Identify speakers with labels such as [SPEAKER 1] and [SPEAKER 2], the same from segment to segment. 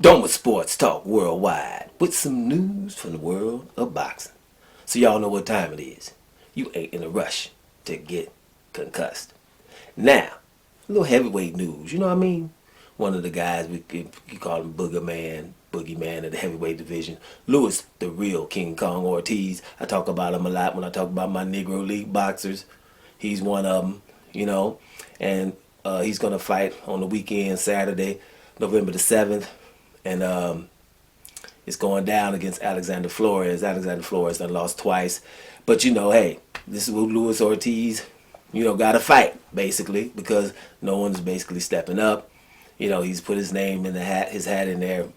[SPEAKER 1] Doma Sports Talk Worldwide with some news from the world of boxing. So y'all know what time it is. You ain't in a rush to get concussed. Now, a little heavyweight news, you know what I mean? One of the guys, you call him Boogeyman of the heavyweight division, Louis, the real King Kong Ortiz. I talk about him a lot when I talk about my Negro League boxers. He's one of them, and he's going to fight on the weekend, Saturday, November the 7th. And it's going down against Alexander Flores. Alexander Flores done lost twice. But, hey, this is what Luis Ortiz, got to fight, basically, because no one's basically stepping up. He's put his name in his hat in there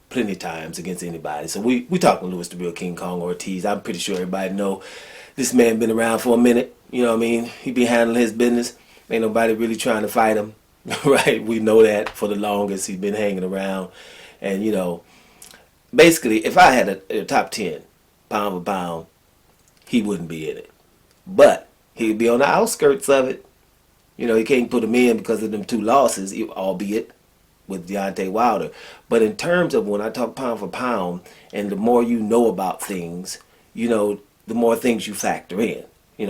[SPEAKER 1] plenty of times against anybody. So we talking Luis the real King Kong Ortiz. I'm pretty sure everybody know this man been around for a minute. You know what I mean? He been handling his business. Ain't nobody really trying to fight him. Right? We know that for the longest. He's been hanging around. And, basically, if I had a top 10, pound for pound, he wouldn't be in it. But he'd be on the outskirts of it. He can't put him in because of them two losses, albeit with Deontay Wilder. But in terms of when I talk pound for pound, and the more you know about things, the more things you factor in.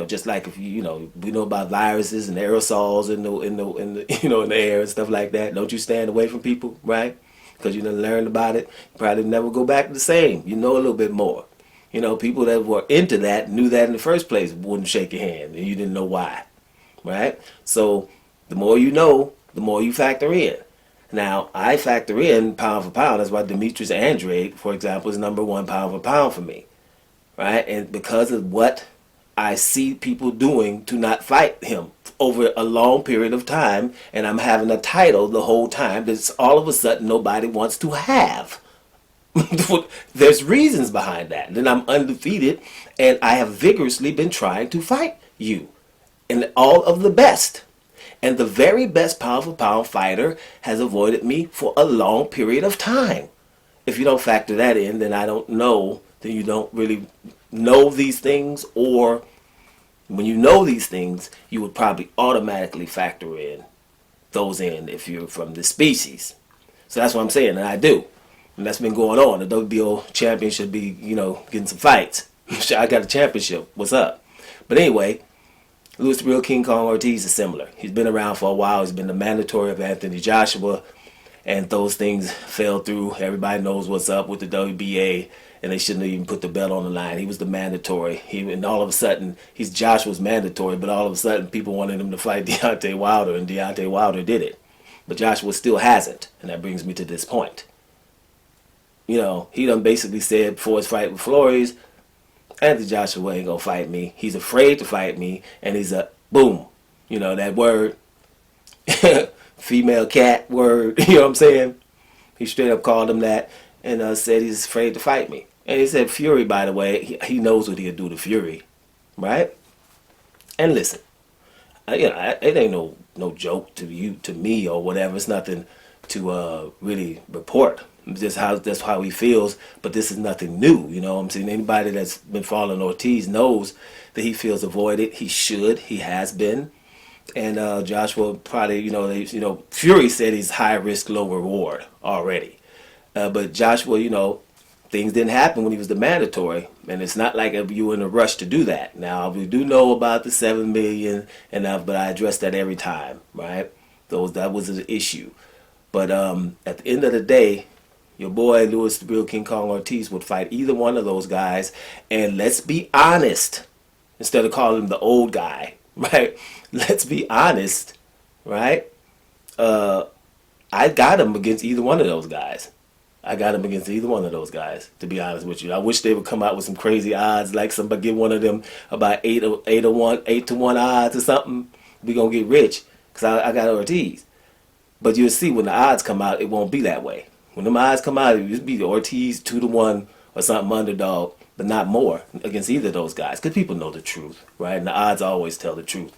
[SPEAKER 1] Just like if we know about viruses and aerosols in the air and stuff like that. Don't you stand away from people, right? Because you done learned about it. You probably never go back the same. You know a little bit more. People that were into that knew that in the first place wouldn't shake your hand, and you didn't know why, right? So the more you know, the more you factor in. Now, I factor in pound for pound. That's why Demetrius Andrade, for example, is number one pound for pound for me, right? And because of what I see people doing to not fight him over a long period of time, and I'm having a title the whole time that's all of a sudden nobody wants to have. There's reasons behind that. Then I'm undefeated, and I have vigorously been trying to fight you, and all of the best. And the very best pound for pound fighter has avoided me for a long period of time. If you don't factor that in, then I don't know. Then you don't really know these things, or when you know these things, you would probably automatically factor in those in if you're from this species. So that's what I'm saying, and I do. And that's been going on. The WBO champion should be, getting some fights. I got a championship. What's up? But anyway, Louis the real King Kong Ortiz is similar. He's been around for a while. He's been the mandatory of Anthony Joshua, and those things fell through. Everybody knows what's up with the WBA, and they shouldn't have even put the belt on the line. He was the mandatory. And all of a sudden, he's Joshua's mandatory, but all of a sudden, people wanted him to fight Deontay Wilder, and Deontay Wilder did it. But Joshua still hasn't, and that brings me to this point. He done basically said before his fight with Flores, Anthony Joshua ain't gonna fight me. He's afraid to fight me, and he's a boom. That word, female cat word. You know what I'm saying? He straight up called him that, and said he's afraid to fight me. And he said Fury, by the way, he knows what he'll do to Fury, right? And listen, it ain't no joke to you, to me, or whatever. It's nothing to really report. That's how he feels, but this is nothing new. I'm saying anybody that's been following Ortiz knows that he feels avoided. He has been, and Joshua probably, Fury said he's high risk, low reward already, but Joshua, things didn't happen when he was the mandatory, and it's not like you were in a rush to do that. Now we do know about the 7 million, but I address that every time, right? That was an issue, but at the end of the day, your boy Louis the real King Kong Ortiz would fight either one of those guys. And let's be honest, instead of calling him the old guy, right? Let's be honest, right? I got him against either one of those guys. To be honest with you. I wish they would come out with some crazy odds, like somebody give one of them about 8 to 1 odds or something. We gonna get rich, because I got Ortiz. But you'll see when the odds come out, it won't be that way. When them odds come out, it'll be the Ortiz 2 to 1 or something underdog, but not more against either of those guys, because people know the truth, right? And the odds always tell the truth.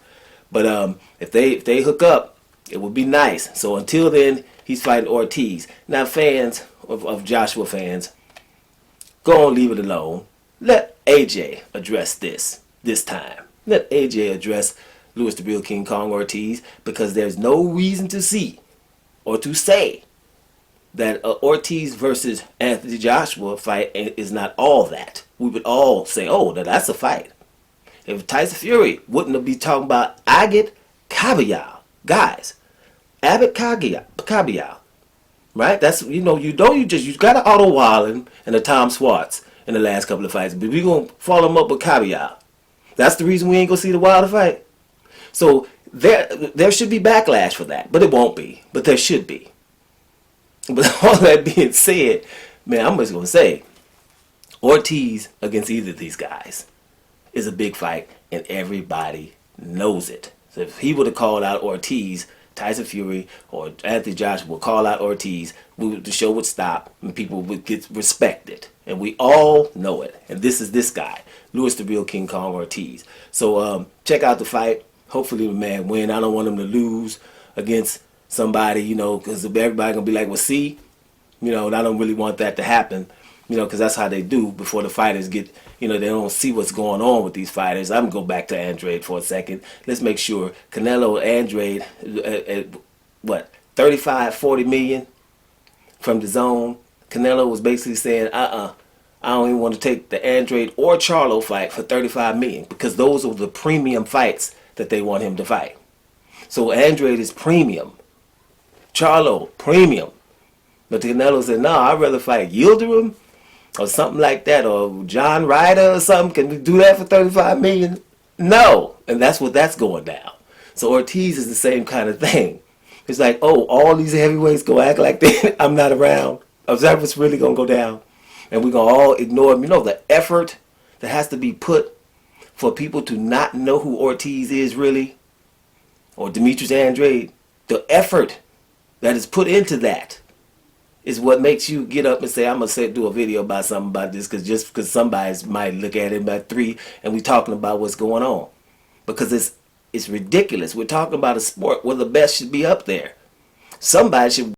[SPEAKER 1] But if they hook up, it would be nice. So until then, he's fighting Ortiz. Now, fans of Joshua fans, go on, leave it alone. Let AJ address this time. Let AJ address Louis the real King Kong Ortiz, because there's no reason to see or to say that Ortiz versus Anthony Joshua fight is not all that. We would all say, oh, that's a fight. If Tyson Fury wouldn't be talking about Agit Kabayal, guys, Abbott Kabayal, right? That's you got an Otto Wallen and a Tom Swartz in the last couple of fights, but we gonna follow them up with Kabayal. That's the reason we ain't gonna see the Wilder fight. So there should be backlash for that, but it won't be. But there should be. But all that being said, man, I'm just gonna say, Ortiz against either of these guys is a big fight, and everybody knows it. So if he would have called out Ortiz, Tyson Fury or Anthony Joshua would call out Ortiz, the show would stop and people would get respected. And we all know it. And this is this guy, Louis the Real King Kong Ortiz. So check out the fight. Hopefully the man win. I don't want him to lose against somebody, because everybody going to be like, well, see, and I don't really want that to happen, because that's how they do before the fighters get, they don't see what's going on with these fighters. I'm going to go back to Andrade for a second. Let's make sure Canelo Andrade, what, 35, 40 million from the zone. Canelo was basically saying, I don't even want to take the Andrade or Charlo fight for 35 million because those are the premium fights that they want him to fight. So Andrade is premium. Charlo, premium. But Canelo said, no, I'd rather fight Yildirim or something like that, or John Ryder or something. Can we do that for 35 million? No. And that's going down. So Ortiz is the same kind of thing. It's like, oh, all these heavyweights go act like that. I'm not around. Observe what's really going to go down. And we're going to all ignore him. The effort that has to be put for people to not know who Ortiz is really, or Demetrius Andrade, the effort that is put into that is what makes you get up and say, I'm going to do a video about something about this, because somebody might look at it about 3 and we talking about what's going on. Because it's ridiculous. We're talking about a sport where the best should be up there. Somebody should